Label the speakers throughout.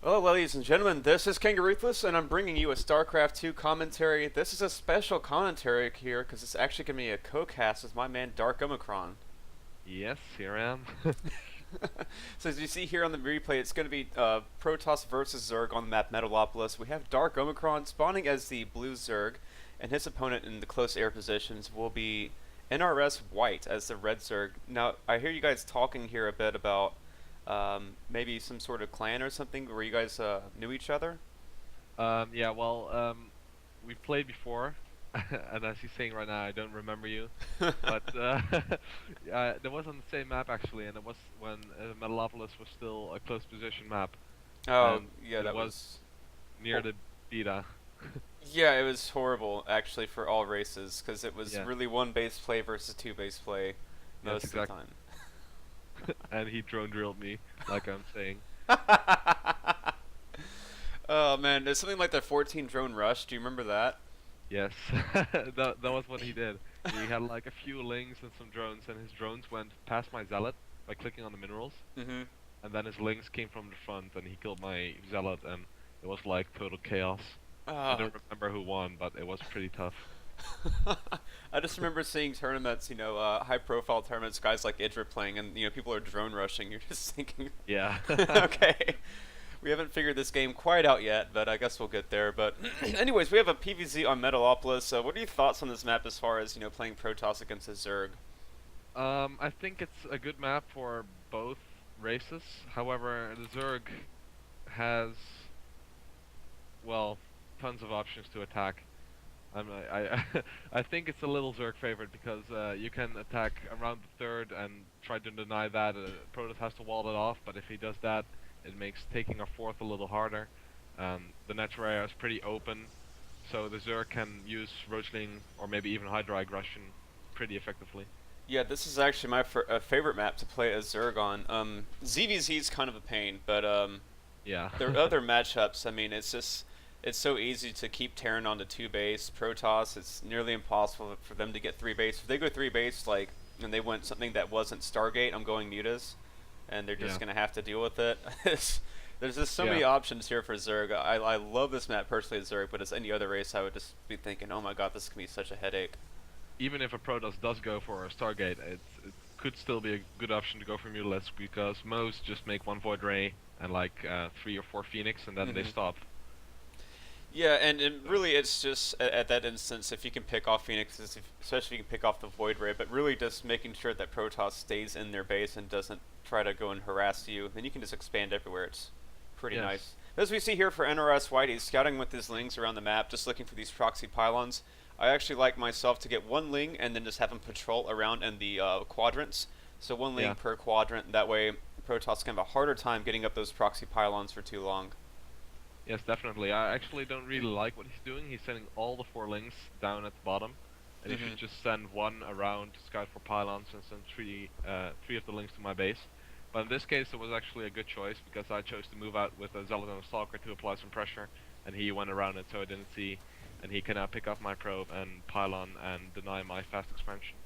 Speaker 1: Hello, ladies and gentlemen. This is Kangaroothless, and I'm bringing you a StarCraft 2 commentary. This is a special commentary here because it's actually going to be a co-cast with my man Darkomicron.
Speaker 2: Yes, here I am.
Speaker 1: So as you see here on the replay, it's going to be Protoss versus Zerg on the map Metalopolis. We have Darkomicron spawning as the blue Zerg, and his opponent in the close air positions will be NrSWhite as the red Zerg. Now, I hear you guys talking here a bit about maybe some sort of clan or something where you guys knew each other.
Speaker 2: Yeah, well, we've played before, and as he's saying right now, I don't remember you. But there was on the same map actually, and it was when Metalopolis was still a close position map,
Speaker 1: Oh,
Speaker 2: and
Speaker 1: yeah,
Speaker 2: it
Speaker 1: that
Speaker 2: was near the beta.
Speaker 1: Yeah, it was horrible actually for all races because it was
Speaker 2: Yeah,
Speaker 1: really one base play versus two base play
Speaker 2: yes,
Speaker 1: most of the
Speaker 2: exactly.
Speaker 1: time.
Speaker 2: And he drone drilled me, like I'm saying.
Speaker 1: Oh man, there's something like the 14 drone rush. Do you remember that?
Speaker 2: Yes, that was what he did. He had like a few lings and some drones, and his drones went past my zealot by clicking on the minerals.
Speaker 1: Mm-hmm.
Speaker 2: And then his lings came from the front, and he killed my zealot, and it was like total chaos. I
Speaker 1: Uh,
Speaker 2: don't remember who won, but it was pretty tough.
Speaker 1: I just remember seeing tournaments, high-profile tournaments, guys like Idra playing, and people are drone rushing. You're just thinking,
Speaker 2: Yeah.
Speaker 1: okay, we haven't figured this game quite out yet, but I guess we'll get there. But anyways, we have a PvZ on Metalopolis. So what are your thoughts on this map as far as playing Protoss against a Zerg?
Speaker 2: I think it's a good map for both races. However, the Zerg has, well, tons of options to attack. I think it's a little Zerg favorite because you can attack around the third and try to deny that. Protoss has to wall it off, but if he does that, it makes taking a fourth a little harder. The natural area is pretty open, so the Zerg can use Roachling or maybe even Hydra aggression pretty effectively.
Speaker 1: Yeah, this is actually my favorite map to play as Zerg on. ZVZ is kind of a pain, but
Speaker 2: Yeah.
Speaker 1: there are other matchups. I mean, it's so easy to keep Terran onto two base. Protoss, it's nearly impossible for them to get three base. If they go three base, and they went something that wasn't Stargate, I'm going Mutas, and they're just
Speaker 2: Yeah.
Speaker 1: gonna have to deal with it. There's just so
Speaker 2: Yeah.
Speaker 1: many options here for Zerg. I love this map personally as Zerg, but as any other race, I would just be thinking, oh my god, this can be such a headache.
Speaker 2: Even if a Protoss does go for a Stargate, it could still be a good option to go for Mutalisk because most just make one Void Ray and like 3 or 4 Phoenix, and then they
Speaker 1: Mhm.
Speaker 2: stop.
Speaker 1: Yeah, and really it's just at that instance if you can pick off Phoenixes, especially if you can pick off the Void Ray, but really just making sure that Protoss stays in their base and doesn't try to go and harass you, then you can just expand everywhere. It's pretty
Speaker 2: Yes.
Speaker 1: nice. As we see here for NrSWhite, he's scouting with his lings around the map, just looking for these proxy pylons. I actually like myself to get one ling and then just have him patrol around in the quadrants. So one ling
Speaker 2: Yeah.
Speaker 1: per quadrant, that way Protoss can have a harder time getting up those proxy pylons for too long.
Speaker 2: Yes, definitely. I actually don't really like what he's doing. He's sending all the 4 links down at the bottom, and he should just send one around to scout for pylons and send three of the links to my base. But in this case, it was actually a good choice because I chose to move out with a Zealot and a Stalker to apply some pressure, and he went around it so I didn't see, and he can now pick up my probe and pylon and deny my fast expansion.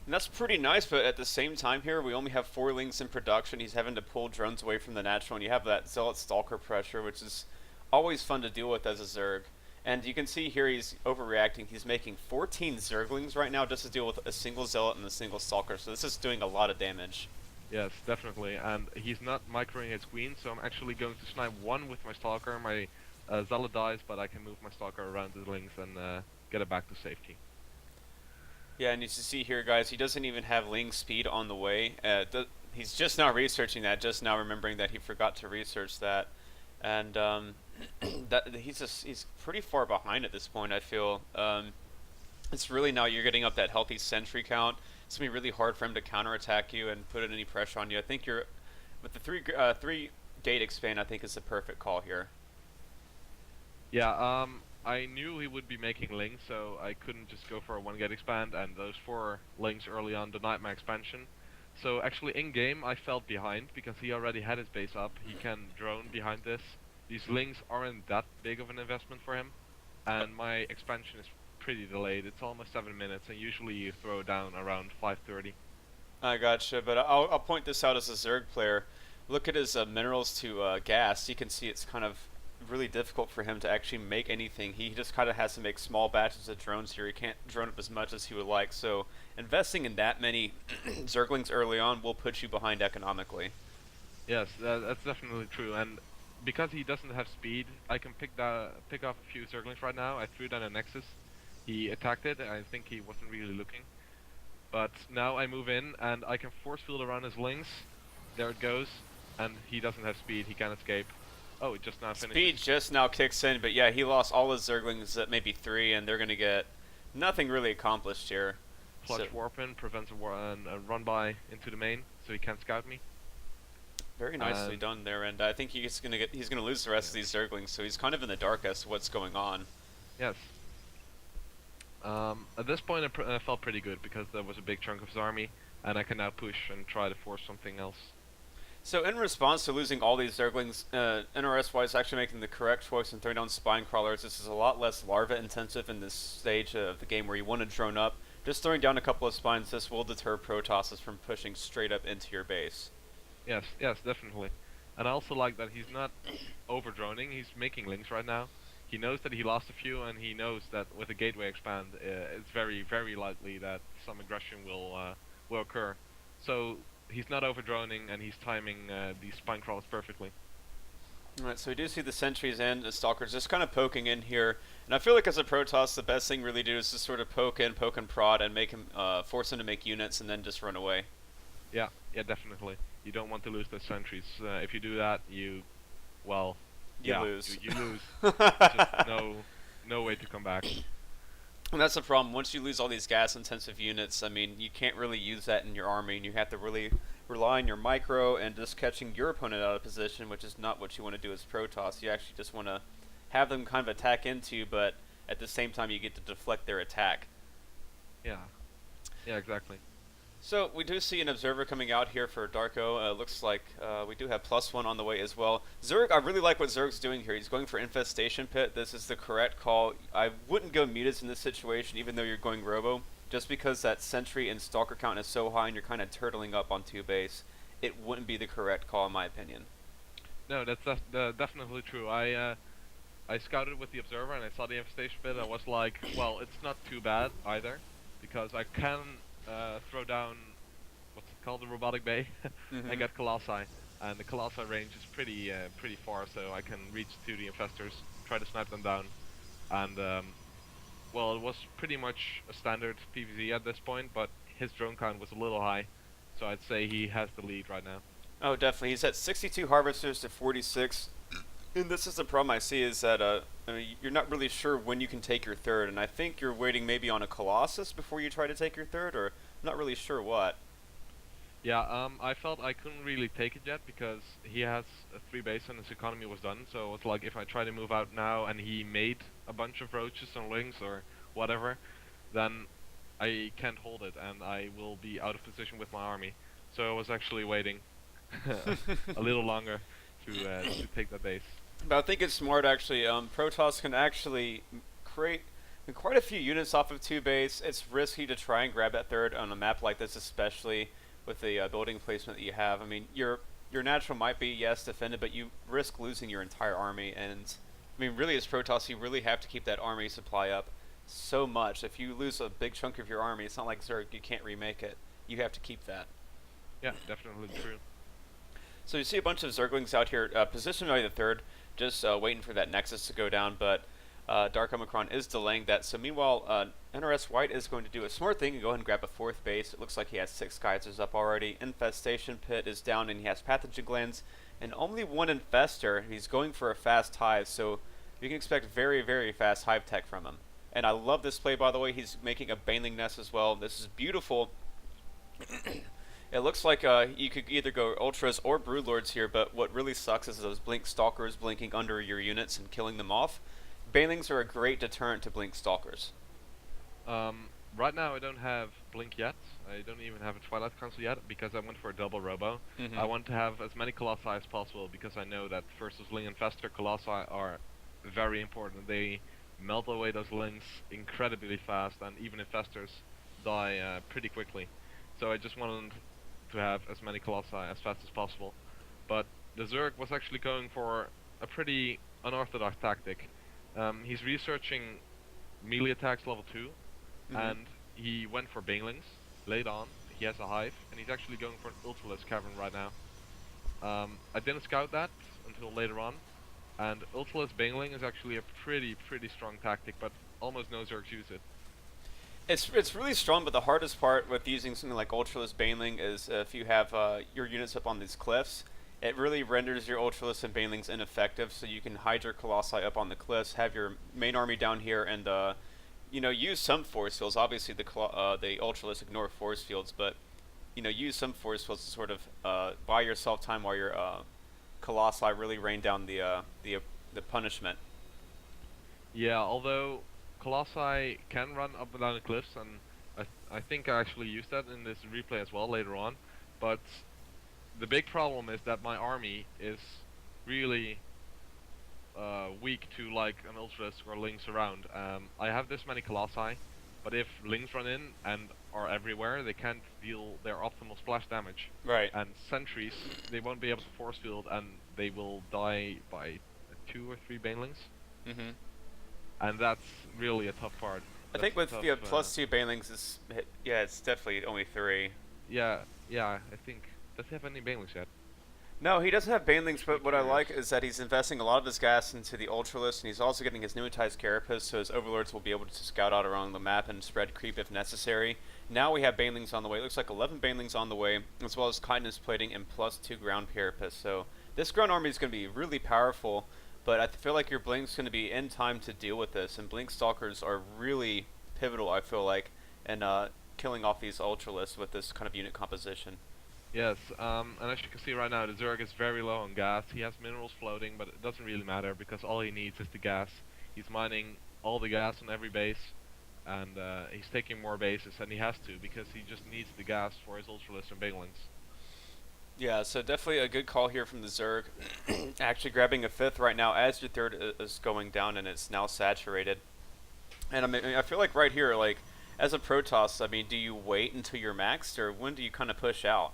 Speaker 1: And that's pretty nice, but at the same time here, we only have 4 links in production. He's having to pull drones away from the natural, and you have that Zealot Stalker pressure, which is always fun to deal with as a Zerg. And you can see here he's overreacting. He's making 14 Zerglings right now just to deal with a single Zealot and a single Stalker, so this is doing a lot of damage.
Speaker 2: Yes, definitely, and he's not microing his queen, so I'm actually going to snipe one with my Stalker. My Zealot dies, but I can move my Stalker around the links and get it back to safety.
Speaker 1: Yeah, and you can see here, guys, he doesn't even have Ling speed on the way. He's just now researching that, just now remembering that he forgot to research that. And he's pretty far behind at this point, I feel. It's really now you're getting up that healthy sentry count. It's going to be really hard for him to counterattack you and put any pressure on you. I think you're, with the three gate expand, I think is the perfect call here.
Speaker 2: Yeah, I knew he would be making links, so I couldn't just go for a 1 gate expand, and those 4 links early on denied my expansion. So actually in game I felt behind because he already had his base up. He can drone behind this. These links aren't that big of an investment for him, and my expansion is pretty delayed. It's almost 7 minutes, and usually you throw down around 5:30.
Speaker 1: I gotcha, but I'll point this out as a Zerg player. look at his minerals to gas, you can see it's kind of really difficult for him to actually make anything. He just kind of has to make small batches of drones here. He can't drone up as much as he would like. So investing in that many Zerglings early on will put you behind economically.
Speaker 2: Yes, that's definitely true. And because he doesn't have speed, I can pick off a few Zerglings right now. I threw down a Nexus. He attacked it. I think he wasn't really looking. But now I move in and I can force field around his lings. There it goes. And he doesn't have speed. He can't escape. Oh, it just now finished.
Speaker 1: Speed just now kicks in, but yeah, he lost all his Zerglings at maybe 3, and they're going to get nothing really accomplished here.
Speaker 2: Clutch warp in prevents a run by into the main, so he can't scout me.
Speaker 1: Very nicely done there, and I think he's going to lose the rest of these Zerglings, so he's kind of in the dark as to what's going on.
Speaker 2: Yes. At this point, I felt pretty good because there was a big chunk of his army, and I can now push and try to force something else.
Speaker 1: So in response to losing all these Zerglings, NrSWhite is actually making the correct choice in throwing down Spine Crawlers. This is a lot less larva intensive in this stage of the game where you want to drone up. Just throwing down a couple of spines, this will deter Protosses from pushing straight up into your base.
Speaker 2: Yes, definitely. And I also like that he's not over-droning, he's making links right now. He knows that he lost a few, and he knows that with the gateway expand, it's very, very likely that some aggression will occur. So he's not over-droning, and he's timing these spine crawlers perfectly.
Speaker 1: Alright, so we do see the sentries and the stalkers just kind of poking in here, and I feel like as a Protoss, the best thing really to do is just sort of poke and prod, and make him force him to make units, and then just run away.
Speaker 2: Yeah, definitely. You don't want to lose those sentries. If you do that, you
Speaker 1: lose.
Speaker 2: You lose. Just no way to come back.
Speaker 1: And that's the problem. Once you lose all these gas-intensive units, I mean, you can't really use that in your army, and you have to really rely on your micro and just catching your opponent out of position, which is not what you want to do as Protoss. You actually just want to have them kind of attack into you, but at the same time, you get to deflect their attack.
Speaker 2: Yeah, exactly.
Speaker 1: So we do see an observer coming out here for Darko. Looks like we do have +1 on the way as well. Zerg, I really like what Zerg's doing here. He's going for Infestation Pit. This is the correct call. I wouldn't go Mutas in this situation, even though you're going Robo, just because that Sentry and Stalker count is so high and you're kind of turtling up on 2 base. It wouldn't be the correct call, in my opinion.
Speaker 2: No, that's definitely true. I scouted with the Observer and I saw the Infestation Pit. I was like, well, it's not too bad either, because I can throw down, what's it called, the Robotic Bay. I got Colossi, and the Colossi range is pretty far, so I can reach to the Infestors, try to snipe them down, and well, it was pretty much a standard PvZ at this point, but his drone count was a little high, so I'd say he has the lead right now.
Speaker 1: Oh, definitely. He's at 62 Harvesters to 46. And this is the problem I see is that I mean, you're not really sure when you can take your third, and I think you're waiting maybe on a Colossus before you try to take your third, or not really sure what.
Speaker 2: Yeah, I felt I couldn't really take it yet because he has a 3 base and his economy was done, so it's like if I try to move out now and he made a bunch of roaches and lings or whatever, then I can't hold it and I will be out of position with my army. So I was actually waiting a little longer to take that base.
Speaker 1: But I think it's smart actually. Protoss can actually create quite a few units off of 2 base. It's risky to try and grab that third on a map like this, especially with the building placement that you have. I mean, your natural might be, yes, defended, but you risk losing your entire army. And I mean, really, as Protoss, you really have to keep that army supply up so much. If you lose a big chunk of your army, it's not like Zerg, you can't remake it. You have to keep that.
Speaker 2: Yeah, definitely true.
Speaker 1: So you see a bunch of Zerglings out here, positioned by the third, just waiting for that Nexus to go down, but Darkomicron is delaying that. So meanwhile, NrSWhite is going to do a smart thing and go ahead and grab a 4th base. It looks like he has 6 Geysers up already. Infestation Pit is down and he has Pathogen Glands, and only 1 Infestor. He's going for a fast hive, so you can expect very, very fast hive tech from him. And I love this play, by the way. He's making a Baneling Nest as well. This is beautiful. It looks like you could either go Ultras or Broodlords here, but what really sucks is those Blink Stalkers blinking under your units and killing them off. Banelings are a great deterrent to Blink Stalkers.
Speaker 2: Right now I don't have Blink yet. I don't even have a Twilight Council yet because I went for a double Robo. I want to have as many Colossi as possible because I know that versus Ling Infestor, Colossi are very important. They melt away those Lings incredibly fast, and even Infestors die pretty quickly. So I just wanted to have as many Colossi as fast as possible. but the Zerg was actually going for a pretty unorthodox tactic. He's researching melee attacks level 2, and he went for banelings late on. He has a hive, and he's actually going for an Ultralisk cavern right now. I didn't scout that until later on, and Ultralisk Baneling is actually a pretty strong tactic, but almost no Zergs use it.
Speaker 1: It's really strong, but the hardest part with using something like Ultralisk Baneling is if you have your units up on these cliffs, it really renders your Ultralisk and Banelings ineffective. So you can hide your Colossi up on the cliffs, have your main army down here, and use some force fields. Obviously, the Ultralisk ignore force fields, but use some force fields to sort of buy yourself time while your Colossi really rain down the punishment.
Speaker 2: Yeah, although Colossi can run up and down the cliffs, and I think I actually used that in this replay as well later on, but the big problem is that my army is really weak to like an Ultralisk or Lynx around. I have this many Colossi, but if Lynx run in and are everywhere, they can't deal their optimal splash damage.
Speaker 1: Right.
Speaker 2: And sentries, they won't be able to force field, and they will die by 2 or 3 banelings.
Speaker 1: Mm-hmm.
Speaker 2: And that's really a tough part.
Speaker 1: I think with +2 banelings, it's definitely only 3.
Speaker 2: Yeah, I think. Does he have any banelings yet?
Speaker 1: No, he doesn't have banelings, but what I like is that he's investing a lot of his gas into the Ultralisk, and he's also getting his pneumatized carapace, so his overlords will be able to scout out around the map and spread creep if necessary. Now we have banelings on the way. It looks like 11 banelings on the way, as well as kindness plating and +2 ground carapace. So this ground army is going to be really powerful, but I feel like your Blink's going to be in time to deal with this, and Blink Stalkers are really pivotal, I feel like, in killing off these Ultralisks with this kind of unit composition.
Speaker 2: Yes, and as you can see right now, the Zerg is very low on gas. He has minerals floating, but it doesn't really matter because all he needs is the gas. He's mining all the gas on every base, and he's taking more bases, and he has to because he just needs the gas for his Ultralisk and Banelings.
Speaker 1: Yeah, so definitely a good call here from the Zerg. Actually grabbing a 5th right now as your 3rd is going down and it's now saturated. And I feel like right here, like, as a Protoss, I mean, do you wait until you're maxed, or when do you kind of push out?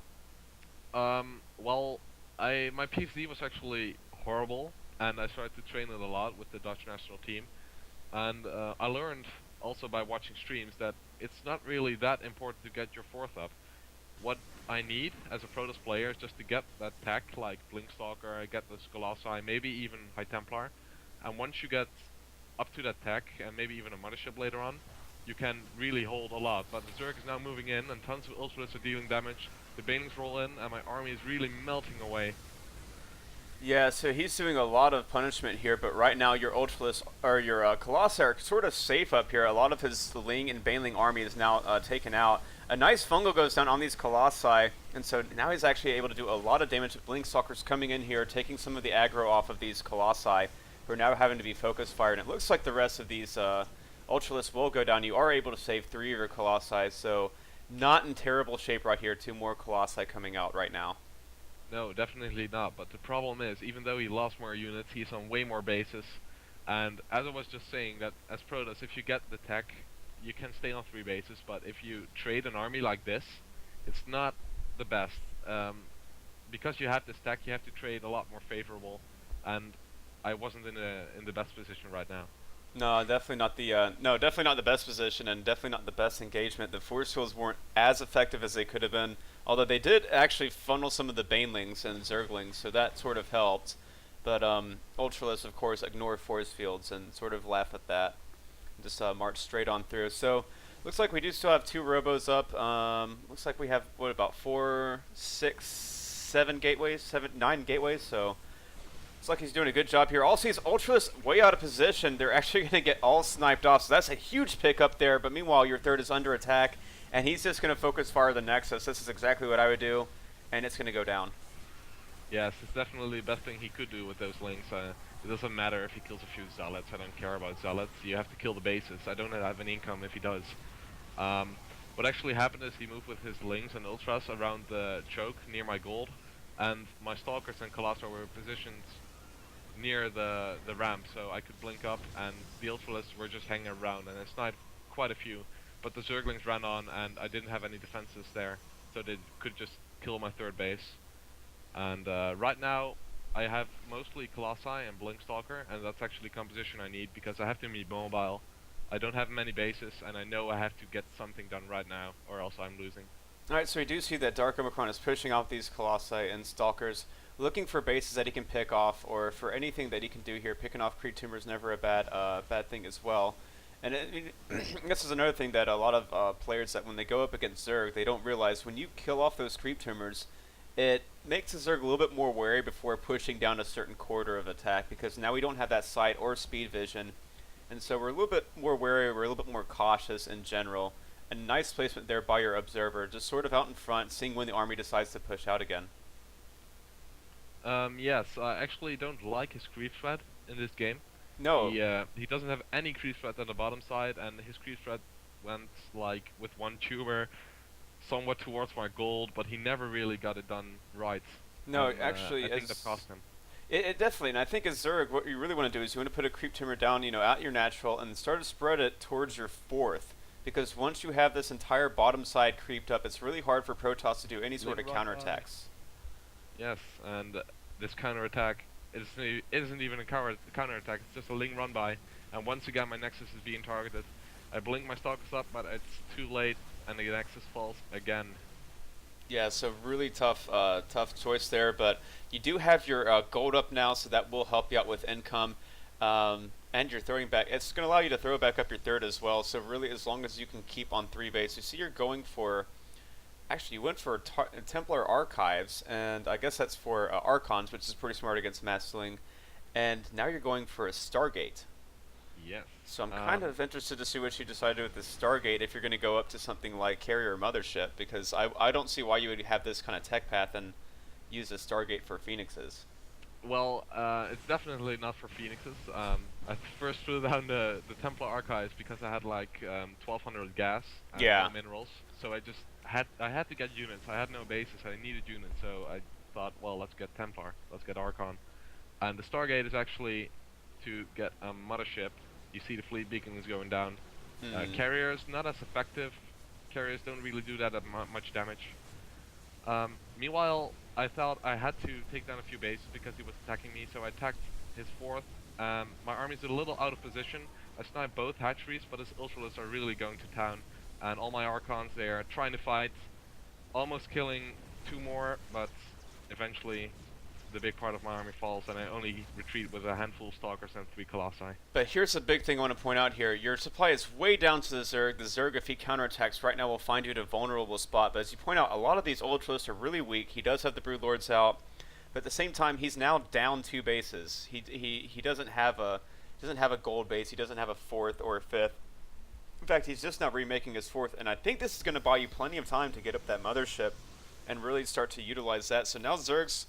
Speaker 2: Well, my PvZ was actually horrible, and I started to train it a lot with the Dutch national team. And I learned also by watching streams that it's not really that important to get your 4th up. What I need as a Protoss player is just to get that tech, like Blinkstalker, get the Colossi, maybe even High Templar. And once you get up to that tech, and maybe even a Mothership later on, you can really hold a lot. But the Zerg is now moving in, and tons of Ultralisks are dealing damage. The Banelings roll in, and my army is really melting away.
Speaker 1: Yeah, so he's doing a lot of punishment here, but right now your Ultralisk, or your Colossi are sort of safe up here. A lot of his Ling and Baneling army is now taken out. A nice fungal goes down on these Colossi, and so now he's actually able to do a lot of damage with Blinkstalkers coming in here, taking some of the aggro off of these Colossi, who are now having to be focus fired. And it looks like the rest of these Ultralisks will go down. You are able to save 3 of your Colossi, so not in terrible shape right here. 2 more Colossi coming out right now.
Speaker 2: No, definitely not, but the problem is, even though he lost more units, he's on way more bases. And as I was just saying, that as Protoss, if you get the tech, you can stay on 3 bases, but if you trade an army like this, it's not the best. Because you have this tech, you have to trade a lot more favorable, and I wasn't in the best position right now.
Speaker 1: No, definitely not the best position, and definitely not the best engagement. The force fields weren't as effective as they could have been, although they did actually funnel some of the Banelings and Zerglings, so that sort of helped. But Ultralisks, of course, ignore force fields and sort of laugh at that. Just march straight on through. So looks like we do still have 2 robos up. Looks like we have what, about 4, 6, 7 gateways, 9 gateways. So looks like he's doing a good job here. Also, he's Ultralisks way out of position. They're actually going to get all sniped off. So that's a huge pick up there. But meanwhile, your 3rd is under attack, and he's just going to focus fire the Nexus. This is exactly what I would do, and it's going to go down.
Speaker 2: Yes, it's definitely the best thing he could do with those links. It doesn't matter if he kills a few Zealots. I don't care about Zealots. You have to kill the bases. I don't have any income if he does. What actually happened is he moved with his Lings and Ultras around the choke near my gold, and my Stalkers and Colossi were positioned near the ramp, so I could blink up, and the Ultralisks were just hanging around, and I sniped quite a few. But the Zerglings ran on, and I didn't have any defenses there, so they could just kill my 3rd base. And right now, I have mostly Colossi and Blinkstalker, and that's actually composition I need because I have to be mobile. I don't have many bases, and I know I have to get something done right now, or else I'm losing.
Speaker 1: Alright, so we do see that Darkomicron is pushing off these Colossi and Stalkers, looking for bases that he can pick off, or for anything that he can do here. Picking off Creep Tumor is never a bad thing as well. And this is another thing that a lot of players, that when they go up against Zerg, they don't realize when you kill off those Creep Tumors, it makes the Zerg a little bit more wary before pushing down a certain quarter of attack, because now we don't have that sight or speed vision, and so we're a little bit more wary, we're a little bit more cautious in general. A nice placement there by your observer, just sort of out in front, seeing when the army decides to push out again.
Speaker 2: Yes, I actually don't like his creep threat in this game.
Speaker 1: No.
Speaker 2: He doesn't have any creep threat on the bottom side, and his creep threat went like with one tuber somewhat towards my gold, but he never really got it done right.
Speaker 1: No,
Speaker 2: And,
Speaker 1: actually,
Speaker 2: I think that cost him.
Speaker 1: It definitely, and I think as Zerg, what you really want to do is you want to put a Creep Tumor down, at your natural, and start to spread it towards your fourth. Because once you have this entire bottom side creeped up, it's really hard for Protoss to do any sort of counterattacks.
Speaker 2: Yes, and this counterattack isn't even a counterattack, it's just a Ling run by, and once again my Nexus is being targeted. I blink my Stalkers up, but it's too late, and the Nexus falls again.
Speaker 1: Yeah, so really tough choice there, but you do have your gold up now, so that will help you out with income. And you're throwing back, it's going to allow you to throw back up your third as well, so really as long as you can keep on 3 base. You see you're going for, actually you went for Templar Archives, and I guess that's for Archons, which is pretty smart against Massling, and now you're going for a Stargate.
Speaker 2: Yes.
Speaker 1: So I'm kind of interested to see what you decide to do with this Stargate, if you're going to go up to something like Carrier or Mothership, because I don't see why you would have this kind of tech path and use a Stargate for Phoenixes.
Speaker 2: Well, it's definitely not for Phoenixes. I first threw down the Templar Archives because I had like 1200 gas and
Speaker 1: Yeah.
Speaker 2: minerals. So I had to get units. I had no bases. I needed units. So I thought, well, let's get Templar. Let's get Archon. And the Stargate is actually to get a mothership. You see the fleet beacon is going down. Carriers not as effective. Carriers don't really do that much damage. Meanwhile, I thought I had to take down a few bases because he was attacking me, so I attacked his fourth. My army's a little out of position. I sniped both hatcheries, but his Ultralists are really going to town. And all my Archons, they are trying to fight, almost killing 2 more, but eventually the big part of my army falls, and I only retreat with a handful of Stalkers and 3 Colossi.
Speaker 1: But here's a big thing I want to point out here. Your supply is way down to the Zerg. The Zerg, if he counterattacks right now, will find you at a vulnerable spot. But as you point out, a lot of these Ultralists are really weak. He does have the Broodlords out, but at the same time, he's now down 2 bases. He doesn't have a gold base. He doesn't have a 4th or a 5th. In fact, he's just now remaking his 4th, and I think this is going to buy you plenty of time to get up that mothership and really start to utilize that. So now Zerg's,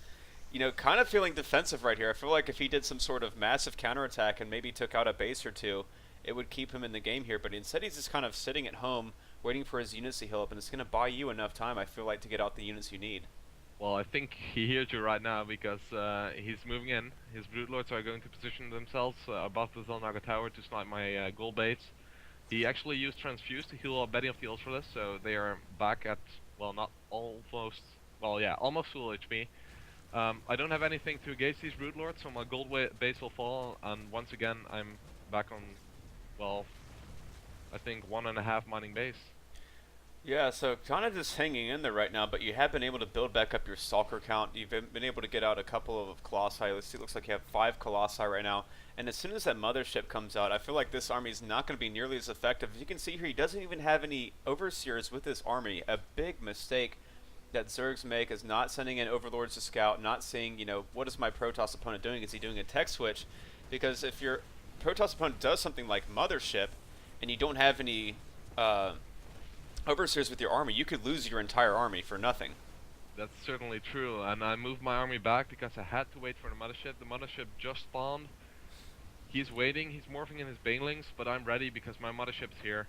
Speaker 1: kind of feeling defensive right here. I feel like if he did some sort of massive counterattack and maybe took out a base or 2, it would keep him in the game here. But instead, he's just kind of sitting at home, waiting for his units to heal up, and it's going to buy you enough time, I feel like, to get out the units you need.
Speaker 2: Well, I think he hears you right now because he's moving in. His Broodlords are going to position themselves above the Zolnaga Tower to snipe my gold base. He actually used Transfuse to heal up many of the Ultralists, so they are back at, well, not almost, well, yeah, almost full HP. I don't have anything to engage these Broodlords, so my gold base will fall, and once again, I'm back on, well, I think 1.5 mining base.
Speaker 1: Yeah, so kind of just hanging in there right now, but you have been able to build back up your Stalker count. You've been able to get out a couple of Colossi. Let's see, it looks like you have 5 Colossi right now. And as soon as that mothership comes out, I feel like this army is not going to be nearly as effective. As you can see here, he doesn't even have any Overseers with this army. A big mistake that Zergs make is not sending in Overlords to scout, not seeing, what is my Protoss opponent doing? Is he doing a tech switch? Because if your Protoss opponent does something like mothership, and you don't have any Overseers with your army, you could lose your entire army for nothing.
Speaker 2: That's certainly true, and I moved my army back because I had to wait for the mothership. The mothership just spawned. He's waiting, he's morphing in his banelings, but I'm ready because my mothership's here.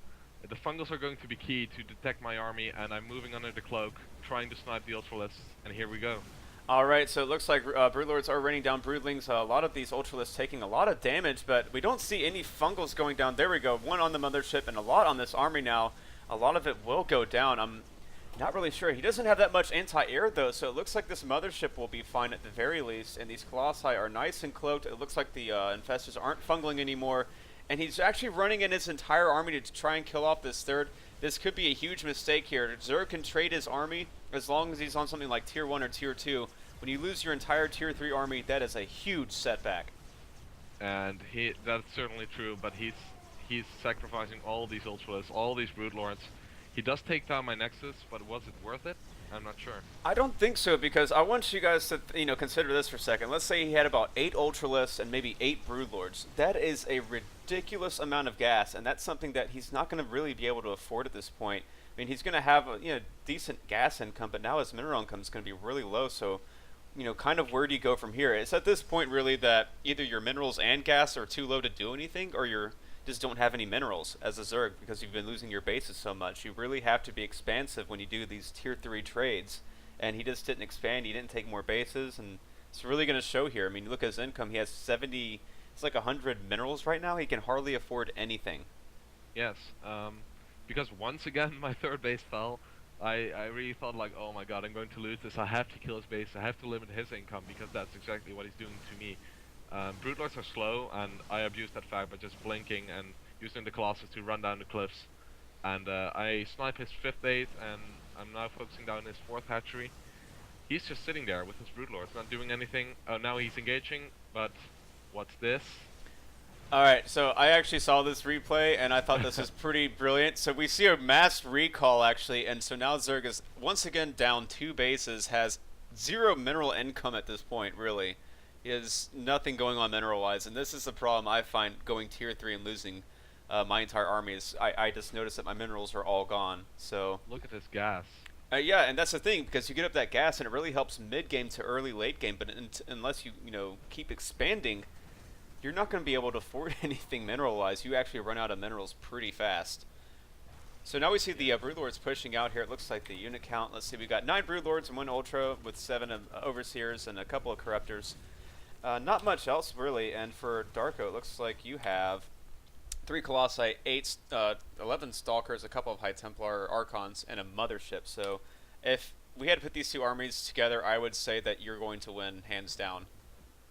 Speaker 2: The fungals are going to be key to detect my army, and I'm moving under the cloak, trying to snipe the Ultralists, and here we go.
Speaker 1: Alright, so it looks like Broodlords are raining down Broodlings. A lot of these Ultralists taking a lot of damage, but we don't see any fungals going down. There we go, 1 on the mothership and a lot on this army now. A lot of it will go down. Not really sure. He doesn't have that much anti-air though, so it looks like this mothership will be fine at the very least. And these Colossi are nice and cloaked. It looks like the infestors aren't fungling anymore. And he's actually running in his entire army to try and kill off this third. This could be a huge mistake here. Zerg can trade his army as long as he's on something like tier 1 or tier 2. When you lose your entire tier 3 army, that is a huge setback.
Speaker 2: And that's certainly true, but he's sacrificing all these Ultralists, all these Broodlords. He does take down my Nexus, but was it worth it? I'm not sure.
Speaker 1: I don't think so, because I want you guys to, consider this for a second. Let's say he had about 8 Ultralists and maybe 8 Broodlords. That is a ridiculous amount of gas, and that's something that he's not going to really be able to afford at this point. I mean, he's going to have a decent gas income, but now his mineral income is going to be really low, so kind of where do you go from here? It's at this point really that either your minerals and gas are too low to do anything, or you're just don't have any minerals as a Zerg because you've been losing your bases so much. You really have to be expansive when you do these tier 3 trades, and he just didn't expand. He didn't take more bases, and it's really going to show here. I mean, look at his income. He has 70, it's like 100 minerals right now. He can hardly afford anything.
Speaker 2: Yes, because once again my third base fell. I really thought like, oh my god, I'm going to lose this. I have to kill his base. I have to limit his income because that's exactly what he's doing to me. Broodlords are slow, and I abuse that fact by just blinking and using the Colossus to run down the cliffs. And I snipe his 5th base, and I'm now focusing down his 4th hatchery. He's just sitting there with his Broodlords, not doing anything. Oh, now he's engaging, but what's this?
Speaker 1: Alright, so I actually saw this replay, and I thought this was pretty brilliant. So we see a mass recall, actually, and so now Zerg is once again down 2 bases, has 0 mineral income at this point, really. He has nothing going on mineral-wise, and this is the problem I find going tier 3 and losing my entire army. Is I just noticed that my minerals are all gone, so...
Speaker 2: Look at this gas.
Speaker 1: Yeah, and that's the thing, because you get up that gas, and it really helps mid-game to early late game, but unless you, keep expanding, you're not going to be able to afford anything mineral-wise. You actually run out of minerals pretty fast. So now we see the Broodlords pushing out here. It looks like the unit count. Let's see, we got 9 Broodlords and 1 Ultra with 7 Overseers and a couple of Corruptors. Not much else, really, and for Darko, it looks like you have 3 Colossi, 11 Stalkers, a couple of High Templar Archons, and a Mothership. So if we had to put these 2 armies together, I would say that you're going to win, hands down.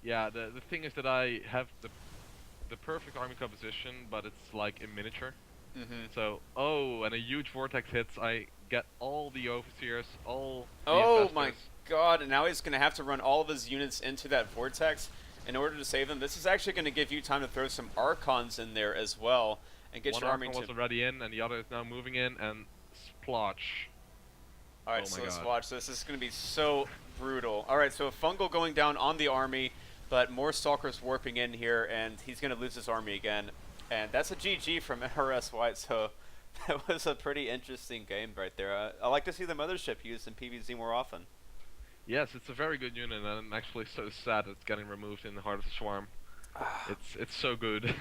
Speaker 2: Yeah, the thing is that I have the perfect army composition, but it's like in miniature. So, and a huge vortex hits. I get all the Overseers, all the
Speaker 1: Oh
Speaker 2: infestors.
Speaker 1: my god, and now he's going to have to run all of his units into that vortex in order to save them. This is actually going to give you time to throw some Archons in there as well and get your army
Speaker 2: One Archon was already in, and the other is now moving in, and splotch.
Speaker 1: Alright, so let's watch this. This is going to be so brutal. Alright, so a fungal going down on the army, but more Stalkers warping in here, and he's going to lose his army again. And that's a GG from NrSWhite, so that was a pretty interesting game right there. I like to see the Mothership used in PvZ more often.
Speaker 2: Yes, it's a very good unit, and I'm actually so sad it's getting removed in the Heart of the Swarm. It's so good.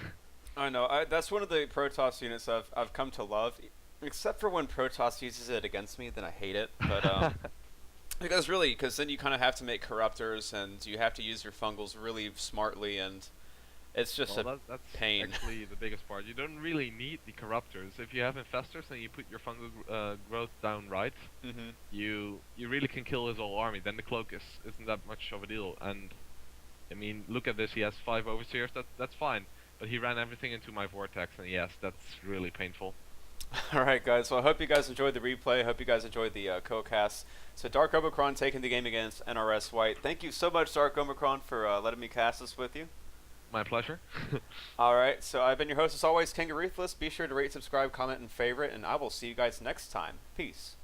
Speaker 1: I know. That's one of the Protoss units I've come to love, except for when Protoss uses it against me, then I hate it. But because then you kind of have to make Corruptors, and you have to use your Fungals really smartly, and it's just that's pain.
Speaker 2: Actually the biggest part. You don't really need the Corruptors. If you have Infestors and you put your fungal growth down right, you really can kill his whole army. Then the Cloak isn't that much of a deal. And I mean, look at this. He has 5 Overseers. That's fine. But he ran everything into my Vortex, and yes, that's really painful.
Speaker 1: Alright guys, well I hope you guys enjoyed the replay. I hope you guys enjoyed the co-cast. So Darkomicron taking the game against NrSWhite. Thank you so much, Darkomicron, for letting me cast this with you.
Speaker 2: My pleasure.
Speaker 1: Alright, so I've been your host as always, King of Ruthless. Be sure to rate, subscribe, comment, and favorite, and I will see you guys next time. Peace.